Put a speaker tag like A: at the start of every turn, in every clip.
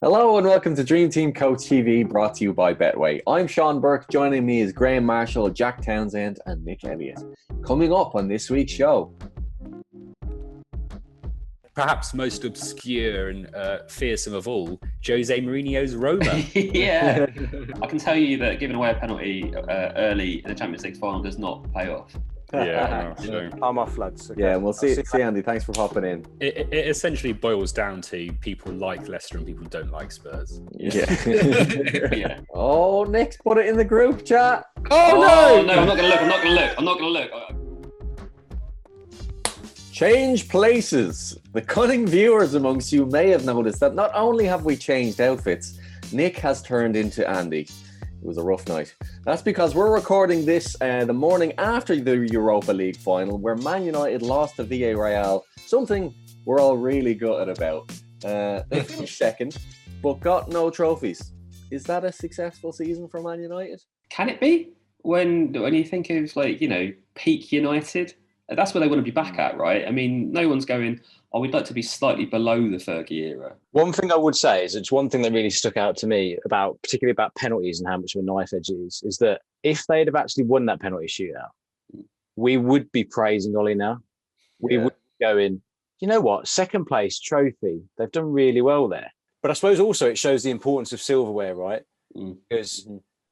A: Hello and welcome to Dream Team Coach TV, brought to you by Betway. I'm Sean Burke. Joining me is Graham Marshall, Jack Townsend, and Nick Elliott. Coming up on this week's show,
B: perhaps most obscure and fearsome of all, Jose Mourinho's Roma.
C: Yeah, I can tell you that giving away a penalty early in the Champions League final does not pay off.
B: Yeah, no,
D: I'm off, lads. Okay.
A: Yeah, and we'll see Andy. Thanks for popping in.
B: It essentially boils down to people like Leicester and people don't like Spurs.
A: Yeah.
C: Yeah.
A: Oh, Nick's put it in the group chat.
C: Oh no! I'm not gonna look.
A: Change places. The cunning viewers amongst you may have noticed that not only have we changed outfits, Nick has turned into Andy. It was a rough night. That's because we're recording this the morning after the Europa League final, where Man United lost to Villarreal, something we're all really gutted about. They finished second, but got no trophies. Is that a successful season for Man United?
C: Can it be? When you think of peak United, that's where they want to be back at, right? I mean, no one's going, oh, we'd like to be slightly below the Fergie era.
D: One thing I would say is it's one thing that really stuck out to me particularly about penalties and how much of a knife edge it is that if they'd have actually won that penalty shootout, we would be praising Ole now. We would be going, you know what, second place trophy, they've done really well there. But I suppose also it shows the importance of silverware, right? Because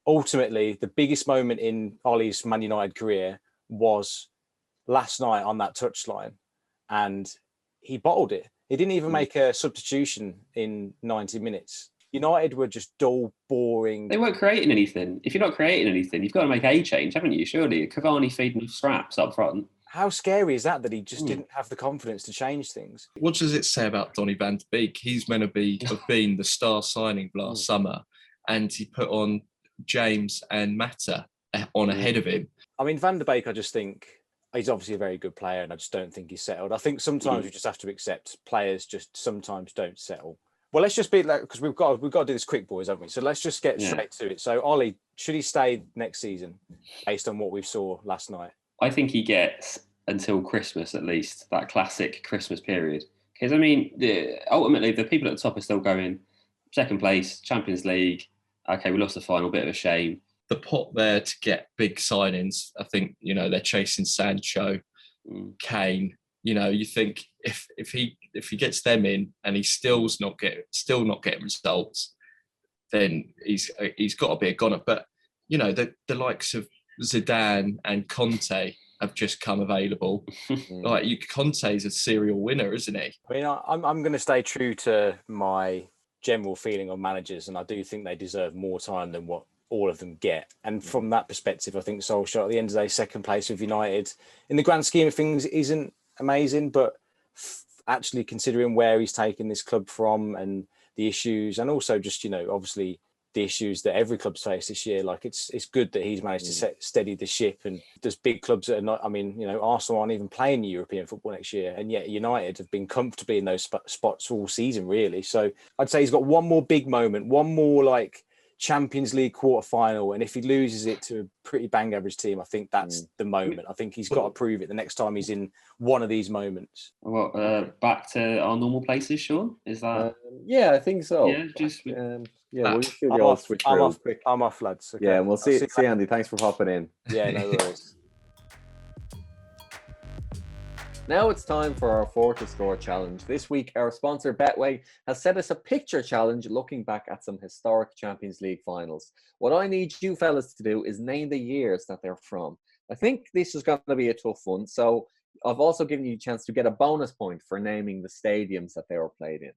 D: ultimately the biggest moment in Ole's Man United career was last night on that touchline, and he bottled it. He didn't even make a substitution in 90 minutes. United were just dull, boring.
C: They weren't creating anything. If you're not creating anything, you've got to make a change, haven't you? Surely. Cavani feeding straps up front.
D: How scary is that he just didn't have the confidence to change things?
E: What does it say about Donny van de Beek? He's meant to have been the star signing last summer, and he put on James and Mata on ahead of him.
D: I mean, Van de Beek, I just think he's obviously a very good player, and I just don't think he's settled. I think sometimes we just have to accept players just sometimes don't settle. Well, let's just be like, because we've got to do this quick, boys, haven't we? So let's just get straight to it. So Ole, should he stay next season based on what we saw last night?
C: I think he gets until Christmas at least, that classic Christmas period. Because I mean, ultimately the people at the top are still going second place, Champions League. Okay, we lost the final, bit of a shame.
E: The pot there to get big signings. I think, they're chasing Sancho, Kane. You think if he gets them in and he's still not getting results, then he's got to be a goner. But the likes of Zidane and Conte have just come available. Conte's a serial winner, isn't he?
D: I mean, I'm going to stay true to my general feeling on managers, and I do think they deserve more time than what all of them get. And from that perspective, I think Solskjaer at the end of the day, second place with United, in the grand scheme of things, isn't amazing, but actually considering where he's taken this club from and the issues, and also just, obviously the issues that every club's faced this year, it's good that he's managed to steady the ship. And there's big clubs that are not, Arsenal aren't even playing European football next year, and yet United have been comfortably in those spots all season, really. So I'd say he's got one more big moment, one more Champions League quarter-final, and if he loses it to a pretty bang average team, I think that's the moment. I think he's got to prove it the next time he's in one of these moments.
C: Well, back to our normal places, Sean? Is that?
A: Yeah, I think so.
C: Yeah, just
D: I'm off, lads. Okay.
A: Yeah, and we'll see Andy. Thanks for popping in.
D: Yeah, no worries.
A: Now it's time for our 4 to Score challenge. This week, our sponsor Betway has set us a picture challenge looking back at some historic Champions League finals. What I need you fellas to do is name the years that they're from. I think this is going to be a tough one, so I've also given you a chance to get a bonus point for naming the stadiums that they were played in.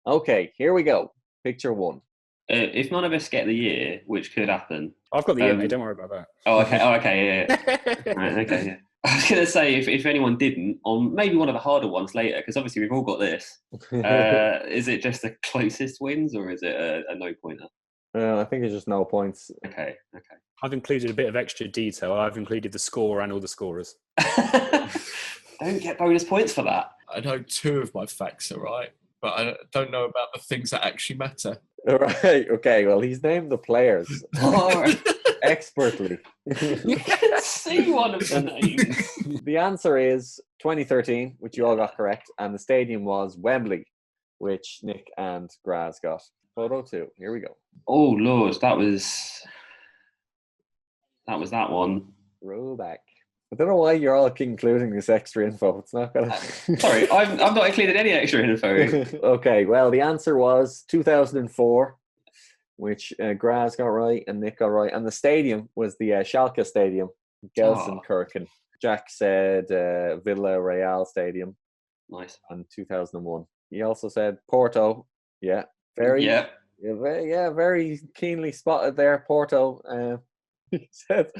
A: Okay, here we go. Picture 1.
C: If none of us get the year, which could happen.
B: I've got the year, mate. Don't worry about that.
C: Oh, okay, yeah. Right, okay, yeah. I was going to say, if anyone didn't, on maybe one of the harder ones later, because obviously we've all got this, is it just the closest wins, or is it a no-pointer?
A: I think it's just no points.
C: Okay.
B: I've included a bit of extra detail. I've included the score and all the scorers.
C: Don't get bonus points for that.
E: I know 2 of my facts are right, but I don't know about the things that actually matter.
A: All right. Okay. Well, he's named the players expertly.
C: You can see one of the names.
A: The answer is 2013, which you all got correct, and the stadium was Wembley, which Nick and Graz got. Photo 2. Here we go.
C: Oh Lord, that was that one.
A: Throwback. I don't know why you're all including this extra info. It's not gonna.
C: Sorry, I've not included any extra info.
A: Okay, well, the answer was 2004, which Graz got right and Nick got right, and the stadium was the Schalke Stadium, Gelsenkirchen. Jack said Villa Real Stadium.
C: Nice.
A: In 2001. He also said Porto. Yeah, very keenly spotted there. Porto. He said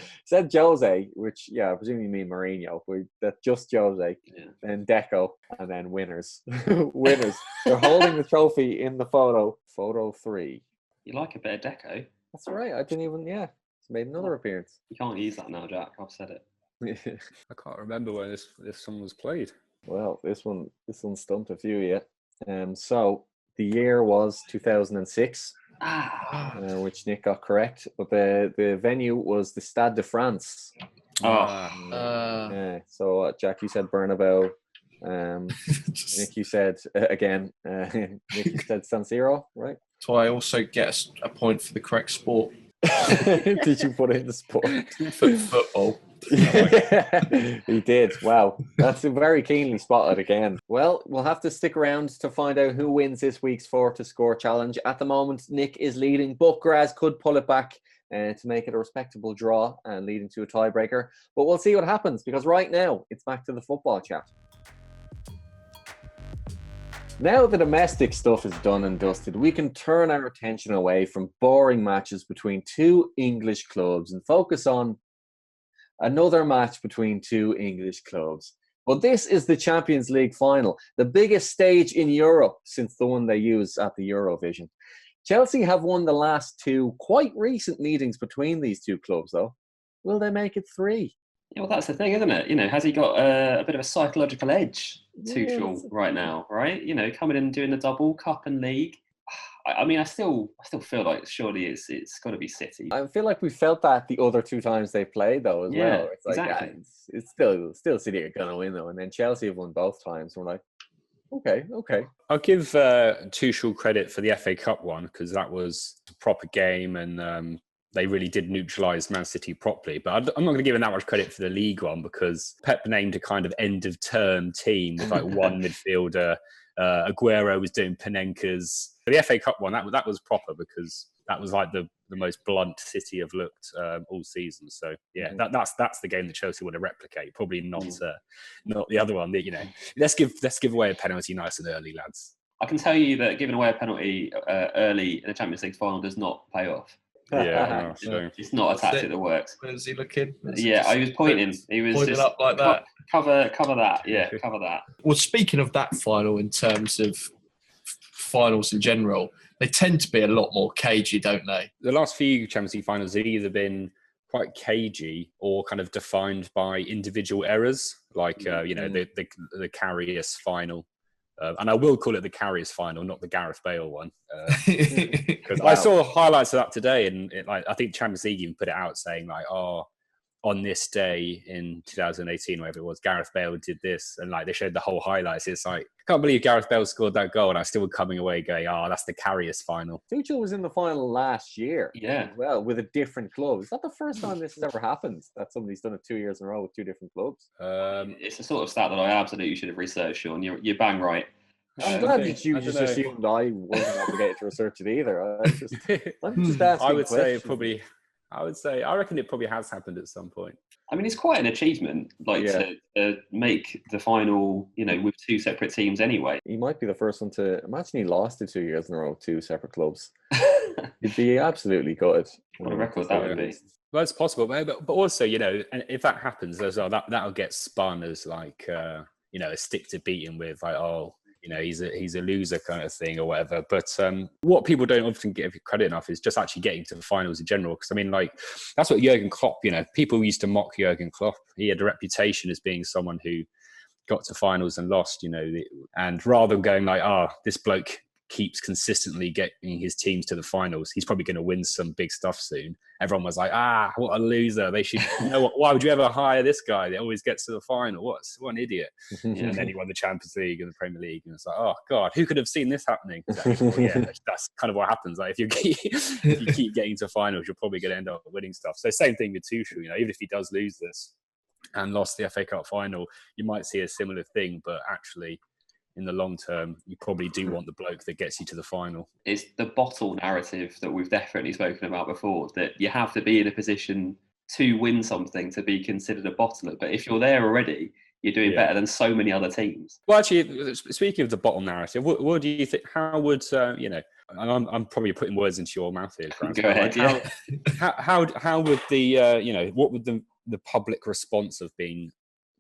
A: Jose, which I presume you mean Mourinho. That just Jose, then Deco, and then winners. Winners. They're holding the trophy in the photo. Photo 3.
C: You like a bit of Deco?
A: That's right. I didn't even. Yeah, it's made another appearance.
C: You can't use that now, Jack. I've said it.
B: I can't remember when this song was played.
A: Well, this one stumped a few yet. So the year was 2006. Which Nick got correct, but the venue was the Stade de France. So Jack, you said Bernabeu. Nick, you said again. Nick, you said San Siro, right?
E: So I also get a point for the correct sport.
A: Did you put in the sport?
E: Football.
A: He did. Wow, that's very keenly spotted again. Well, we'll have to stick around to find out who wins this week's 4 to Score challenge. At the moment, Nick is leading, but Graz could pull it back to make it a respectable draw and leading to a tiebreaker. But we'll see what happens, because right now it's back to the football chat. Now the domestic stuff is done and dusted, we can turn our attention away from boring matches between two English clubs and focus on another match between two English clubs. But this is the Champions League final, the biggest stage in Europe since the one they use at the Eurovision. Chelsea have won the last two quite recent meetings between these two clubs, though. Will they make it 3?
C: Yeah, well, that's the thing, isn't it? Has he got a bit of a psychological edge, Tuchel, right now, right? Coming in and doing the double, Cup and League. I still feel like surely it's got to be City.
A: I feel like we felt that the other 2 times they played, though, as well. It's like,
C: exactly.
A: It's still City are going to win, though. And then Chelsea have won both times. We're like, okay.
B: I'll give Tuchel credit for the FA Cup one, because that was a proper game and they really did neutralise Man City properly. But I'm not going to give him that much credit for the league one, because Pep named a kind of end-of-term team with like one midfielder. Aguero was doing Panenkas. The FA Cup one, that was proper, because that was like the most blunt City have looked all season. So that's the game that Chelsea want to replicate. Probably not the other one. Let's give away a penalty nice and early, lads.
C: I can tell you that giving away a penalty early in the Champions League final does not pay off.
B: Yeah, so.
C: It's not a tactic that works.
E: Where's he looking?
C: I was pointing. He was
E: pointing
C: just
E: up like that.
C: Cover that. Yeah, cover that.
E: Well, speaking of that final, in terms of finals in general, they tend to be a lot more cagey, don't they?
B: The last few Champions League finals have either been quite cagey or kind of defined by individual errors, like the Karius final. And I will call it the Karius final, not the Gareth Bale one. Because I saw highlights of that today, and I think Champions League even put it out saying on this day in 2018, whatever it was, Gareth Bale did this, and they showed the whole highlights. It's like, I can't believe Gareth Bale scored that goal, and I still were coming away going, that's the Karius final.
A: Tuchel was in the final last year,
C: as
A: well, with a different club. Is that the first time this has ever happened, that somebody's done it 2 years in a row with 2 different clubs?
C: It's a sort of stat that I absolutely should have researched, Sean. You're bang right.
A: I'm glad that you just assumed I wasn't obligated to research it either. I'm just asking.
B: I reckon it probably has happened at some point.
C: I mean, it's quite an achievement, to make the final, with 2 separate teams anyway.
A: He might be the first one to imagine he lost it 2 years in a row, 2 separate clubs. He'd be absolutely gutted.
C: What a record that would be.
B: Well, it's possible, but also, if that happens as well, that'll get spun as a stick to beat him with, he's a loser kind of thing or whatever. But what people don't often give credit enough is just actually getting to the finals in general. Because that's what Jurgen Klopp, people used to mock Jurgen Klopp. He had a reputation as being someone who got to finals and lost, and rather than going this bloke keeps consistently getting his teams to the finals, he's probably going to win some big stuff soon. Everyone was like, what a loser. They should, why would you ever hire this guy that always gets to the final? What an idiot. And then he won the Champions League and the Premier League. And it's like, oh, God, who could have seen this happening? Well, yeah, that's kind of what happens. Like, if you keep getting to finals, you're probably going to end up winning stuff. So same thing with Tuchel, even if he does lose this and lost the FA Cup final, you might see a similar thing, but actually, in the long term, you probably do want the bloke that gets you to the final.
C: It's the bottle narrative that we've definitely spoken about before, that you have to be in a position to win something to be considered a bottler. But if you're there already, you're doing better than so many other teams.
B: Well, actually, speaking of the bottle narrative, what do you think? How would I'm probably putting words into your mouth here, Franz.
C: Go ahead.
B: How would the what would the public response have been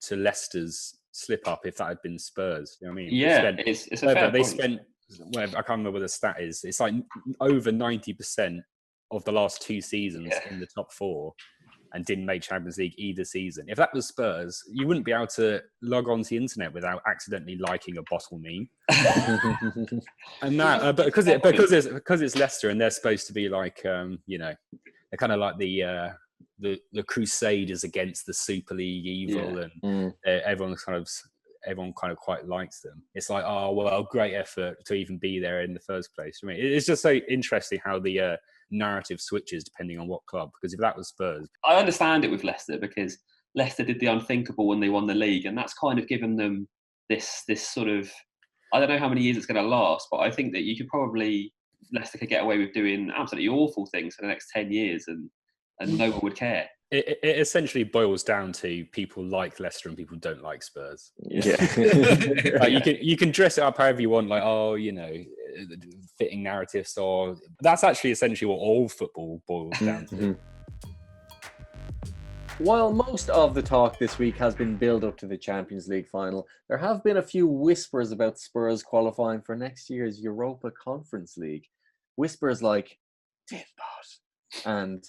B: to Leicester's slip up if that had been Spurs? You know what I mean?
C: Yeah, it's a fair point.
B: Spent whatever, I can't remember what the stat is. It's like over 90% of the last 2 seasons in the top 4 and didn't make Champions League either season. If that was Spurs, you wouldn't be able to log onto the internet without accidentally liking a bottle meme. And that, but because it's Leicester and they're supposed to be like, they're kind of like the crusaders against the Super League evil, and everyone kind of quite likes them. It's like, oh well, great effort to even be there in the first place. I mean, it's just so interesting how the narrative switches depending on what club. Because if that was Spurs,
C: I understand it with Leicester, because Leicester did the unthinkable when they won the league, and that's kind of given them this sort of, I don't know how many years it's going to last, but I think that Leicester could get away with doing absolutely awful things for the next 10 years, and no one would care.
B: It essentially boils down to people like Leicester and people don't like Spurs.
A: Yeah.
B: Like you can dress it up however you want, like, fitting narratives, or that's actually essentially what all football boils down to.
A: While most of the talk this week has been build up to the Champions League final, there have been a few whispers about Spurs qualifying for next year's Europa Conference League. Whispers like Dinbot and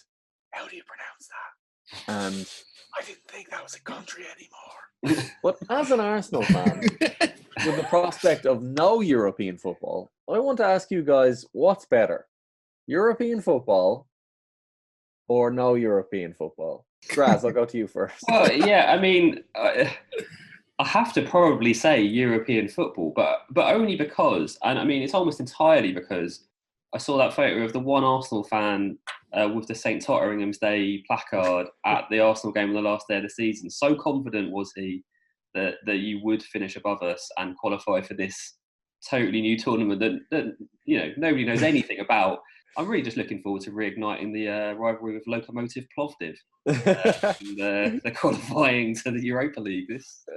A: how do you pronounce that? And I didn't think that was a country anymore. But as an Arsenal fan, with the prospect of no European football, I want to ask you guys, what's better? European football or no European football? Graz, I'll go to you first.
C: Well, yeah, I mean, I have to probably say European football, but only because, and I mean, it's almost entirely because I saw that photo of the one Arsenal fan with the St. Totteringham's Day placard at the Arsenal game on the last day of the season. So confident was he that you would finish above us and qualify for this totally new tournament that nobody knows anything about. I'm really just looking forward to reigniting the rivalry with Lokomotiv Plovdiv. The qualifying to the Europa League.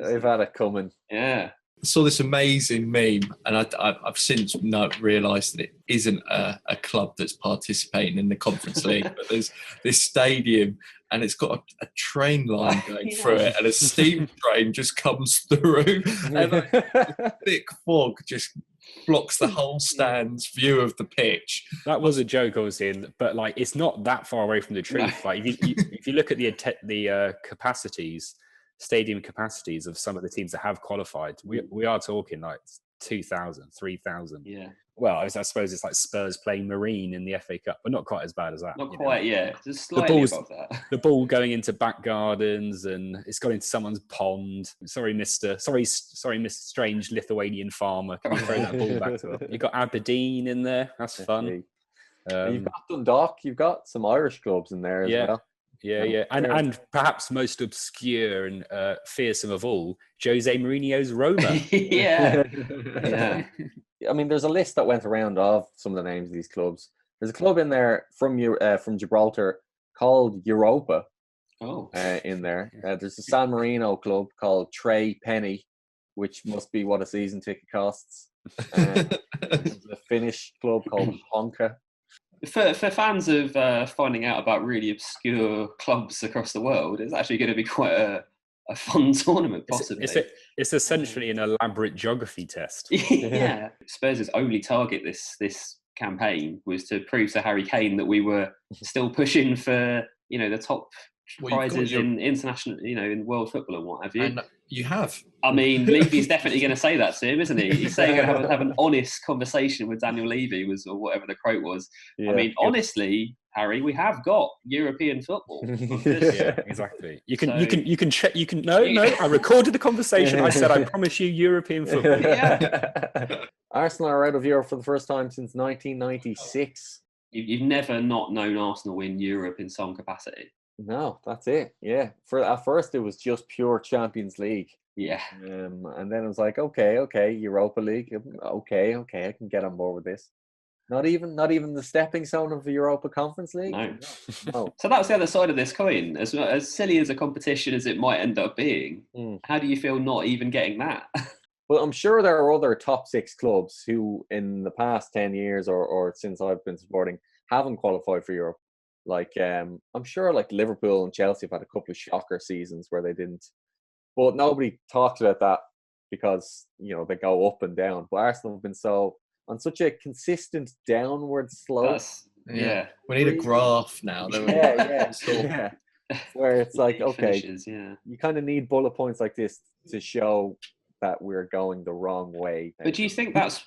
A: They've had it coming.
C: Yeah.
E: I saw this amazing meme, and I've since realised that it isn't a club that's participating in the Conference League, but there's this stadium, and it's got a train line going through it, and a steam train just comes through, and a thick fog just blocks the whole stand's view of the pitch.
B: That was a joke I was in, but like it's not that far away from the truth. Like if you look at the stadium capacities of some of the teams that have qualified, we are talking like 2,000, 3,000.
C: Yeah.
B: Well, I suppose it's like Spurs playing Marine in the FA Cup, but not quite as bad as that.
C: Not quite, yeah. Just slightly above that.
B: The ball going into back gardens, and it's got into someone's pond. Sorry, Mr. Strange Lithuanian farmer. Can you throw that ball back to her? You've got Aberdeen in there. That's fun.
A: You've got Dundalk. You've got some Irish clubs in there as well.
B: Yeah. And perhaps most obscure and fearsome of all, Jose Mourinho's Roma.
C: Yeah.
A: I mean, there's a list that went around of some of the names of these clubs. There's a club in there from Gibraltar called Europa. In there. There's a San Marino club called Trey Penny, which must be what a season ticket costs. There's a Finnish club called Honka.
C: For fans of finding out about really obscure clubs across the world, it's actually going to be quite a fun tournament, possibly.
B: It's essentially an elaborate geography test.
C: Yeah. Spurs' only target this campaign was to prove to Harry Kane that we were still pushing for the top prizes in international, in world football and what have you.
E: And you have.
C: I mean, Levy's definitely going to say that to him, isn't he? He's saying he's going to have an honest conversation with Daniel Levy, or whatever the quote was. Yeah. I mean, honestly, Harry, we have got European football.
B: Yeah, exactly. You can check. No. I recorded the conversation. I said, I promise you, European football.
C: Yeah.
A: Arsenal are out of Europe for the first time since 1996.
C: You've never not known Arsenal win Europe in some capacity.
A: No, that's it. Yeah. At first, it was just pure Champions League.
C: Yeah.
A: And then it was like, okay, Europa League. Okay, I can get on board with this. Not even the stepping stone of the Europa Conference League.
C: No. So that was the other side of this coin. As silly as a competition as it might end up being, how do you feel not even getting that?
A: Well, I'm sure there are other top 6 clubs who, in the past 10 years or since I've been supporting, haven't qualified for Europe. Like, I'm sure like Liverpool and Chelsea have had a couple of shocker seasons where they didn't. But nobody talks about that because, they go up and down. But Arsenal have been on such a consistent downward slope.
C: Yeah.
E: We need a graph now.
A: Yeah. Where it's like, okay,
C: finishes,
A: you kind of need bullet points like this to show that we're going the wrong way.
C: But do you think that's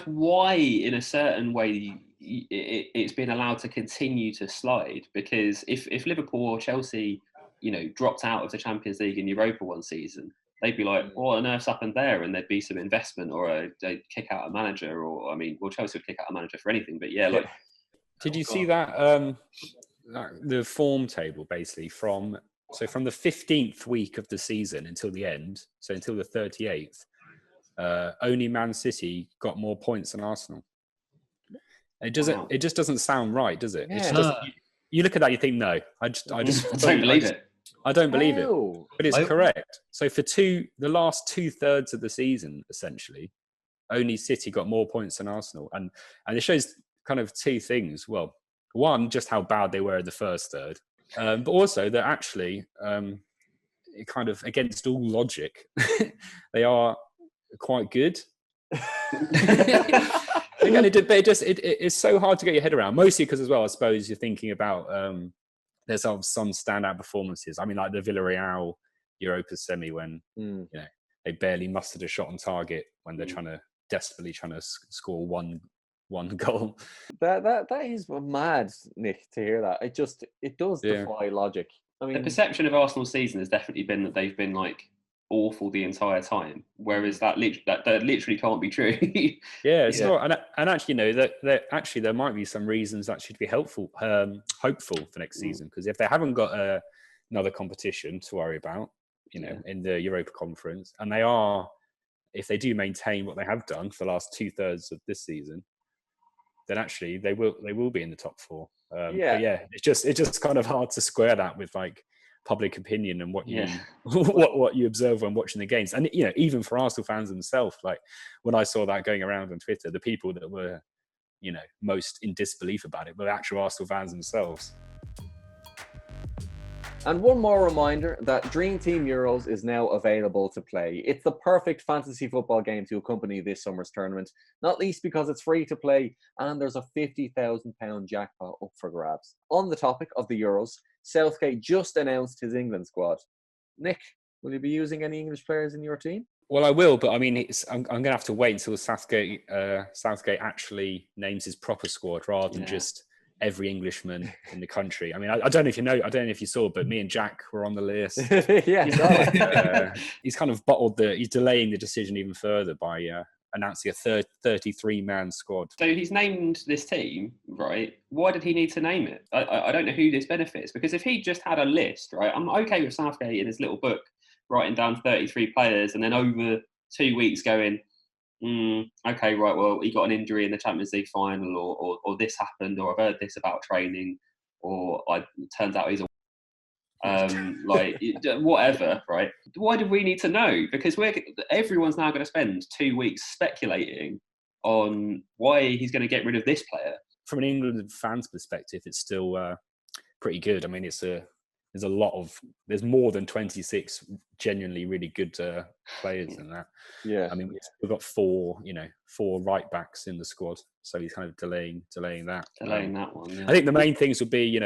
C: why, in a certain way, it's been allowed to continue to slide? Because if Liverpool or Chelsea, dropped out of the Champions League and Europa one season, they'd be like, what on earth's happened there? And there'd be some investment, or they'd kick out a manager, Chelsea would kick out a manager for anything. But yeah, like.
B: Did you see that the form table basically from the 15th week of the season until the end, so until the 38th, only Man City got more points than Arsenal. It just doesn't sound right, does it?
A: Yeah.
B: You look at that, you think, no, I
C: don't believe it.
B: I don't believe it, but it's correct. So for the last 2/3 of the season, essentially, only City got more points than Arsenal, and it shows kind of 2 things. Well, one, just how bad they were in the first third, but also that actually, kind of against all logic, they are quite good. It's so hard to get your head around, mostly because as well, I suppose you're thinking about there's some standout performances. I mean, like the Villarreal Europa semi when they barely mustered a shot on target when they're desperately trying to score one goal.
A: That is mad, Nick, to hear that. It does defy logic. I mean,
C: the perception of Arsenal's season has definitely been that they've been like awful the entire time, whereas that literally can't be true.
B: It's not, and actually, that there might be some reasons that should be hopeful for next season, because if they haven't got another competition to worry about, in the Europa Conference, and if they do maintain what they have done for the last 2/3 of this season, then actually they will be in the top 4. But it's just kind of hard to square that with like public opinion and what you what you observe when watching the games. And even for Arsenal fans themselves, like when I saw that going around on Twitter, the people that were most in disbelief about it were actual Arsenal fans themselves.
A: And one more reminder that Dream Team Euros is now available to play. It's the perfect fantasy football game to accompany this summer's tournament, not least because it's free to play and there's a £50,000 jackpot up for grabs. On the topic of the Euros, Southgate just announced his England squad. Nick, will you be using any English players in your team?
B: Well, I will, but I mean, I'm going to have to wait until Southgate actually names his proper squad rather than just every Englishman in the country. I mean, I don't know if you know, I don't know if you saw, but me and Jack were on the list. He's kind of he's delaying the decision even further by announcing a 33-man squad.
C: So he's named this team, right? Why did he need to name it? I don't know who this benefits, because if he just had a list, right, I'm okay with Southgate in his little book writing down 33 players and then over 2 weeks going, okay, right, well, he got an injury in the Champions League final, or this happened, or I've heard this about training, or it turns out he's a whatever, right? Why do we need to know? Because everyone's now going to spend 2 weeks speculating on why he's going to get rid of this player.
B: From an England fan's perspective, it's still pretty good. I mean, there's more than 26 genuinely really good players in that.
A: Yeah.
B: I mean, we've got four right backs in the squad, so he's kind of delaying that.
C: That one. Yeah.
B: I think the main things would be,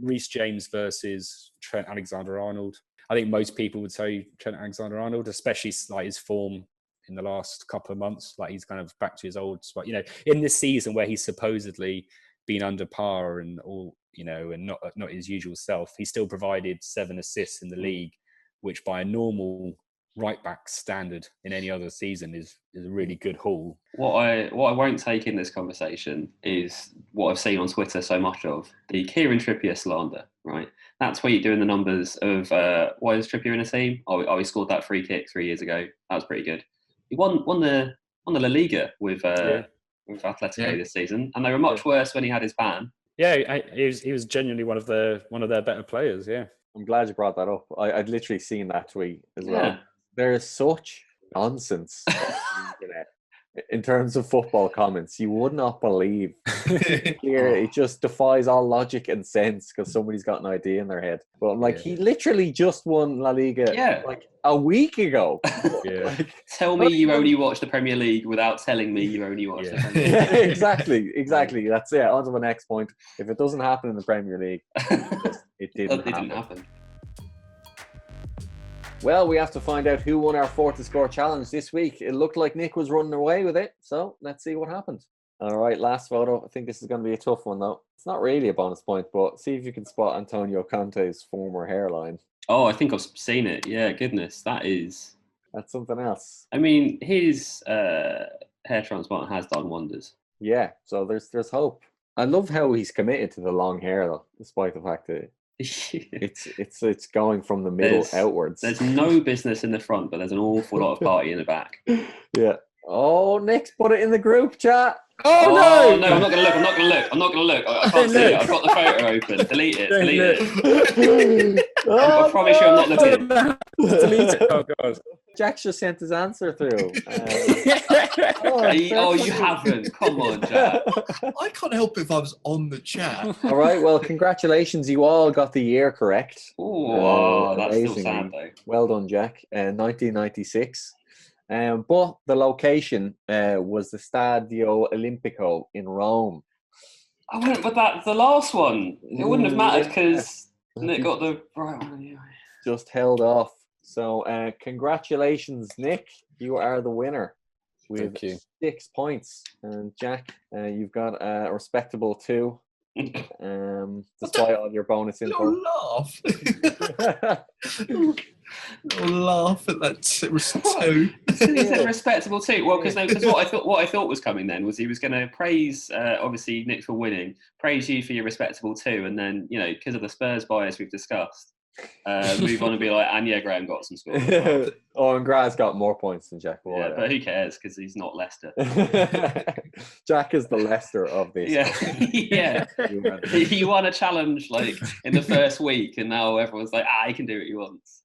B: Reece James versus Trent Alexander-Arnold. I think most people would say Trent Alexander-Arnold, especially like his form in the last couple of months. Like he's kind of back to his old spot. You know, in this season where he's supposedly been under par and all, you know, and not his usual self, he still provided 7 assists in the league, which by a normal right back standard in any other season is a really good haul.
C: What I won't take in this conversation is what I've seen on Twitter so much of, the Kieran Trippier slander, right? That tweet doing the numbers of why is Trippier in a team? Oh, he scored that free kick 3 years ago. That was pretty good. He won the La Liga with Atletico this season, and they were much worse when he had his ban.
B: Yeah, he was genuinely one of their better players. Yeah,
A: I'm glad you brought that up. I'd literally seen that tweet as well. There is such nonsense on the internet in terms of football comments. You would not believe. Here, it just defies all logic and sense because somebody's got an idea in their head. But I'm like, he literally just won La Liga like a week ago.
C: Tell me you only watch the Premier League without telling me you only watch the Premier League.
A: Exactly. That's it. On to the next point. If it doesn't happen in the Premier League, it didn't happen. Well, we have to find out who won our 4 to Score challenge this week. It looked like Nick was running away with it, so let's see what happened. All right, last photo. I think this is going to be a tough one, though. It's not really a bonus point, but see if you can spot Antonio Conte's former hairline.
C: Oh, I think I've seen it. Yeah, goodness, that's
A: something else.
C: I mean, his hair transplant has done wonders.
A: Yeah, so there's hope. I love how he's committed to the long hair, though, despite the fact that it's going from the middle outwards.
C: There's no business in the front, but there's an awful lot of party in the back.
A: Yeah. Oh, Nick's put it in the group chat.
C: Oh no, I'm not gonna look. I can't see it. I've got the photo open. Delete it. I promise you I'm not looking.
B: Delete it. Oh god.
A: Jack's just sent his answer through.
C: You haven't. Come on, Jack.
E: I can't help if I was on the chat.
A: All right. Well, congratulations. You all got the year correct.
C: Oh, that's still sad though.
A: Well done, Jack. 1996. But the location was the Stadio Olimpico in Rome.
C: I went with that. The last one. It wouldn't have mattered because Nick got the right one. Anyway.
A: Just held off. So congratulations, Nick. You are the winner with 6 points. And Jack, you've got a respectable 2. Despite all your bonus info.
E: Laugh. Laugh at that. It was 2.
C: He said respectable 2. Well, because what I thought was coming then was he was going to praise obviously Nick for winning, praise you for your respectable 2, and then because of the Spurs bias we've discussed, move on and be like, and Graham got some scores.
A: And Graham's got more points than Jack.
C: Yeah, but who cares because he's not Leicester.
A: Jack is the Leicester of this.
C: Yeah. He won a challenge like in the first week, and now everyone's like, he can do what he wants.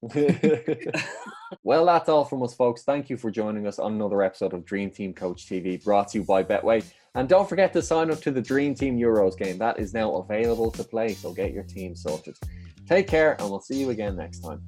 A: Well, that's all from us, folks. Thank you for joining us on another episode of Dream Team Coach TV, brought to you by Betway. And don't forget to sign up to the Dream Team Euros game. That is now available to play, so get your team sorted. Take care, and we'll see you again next time.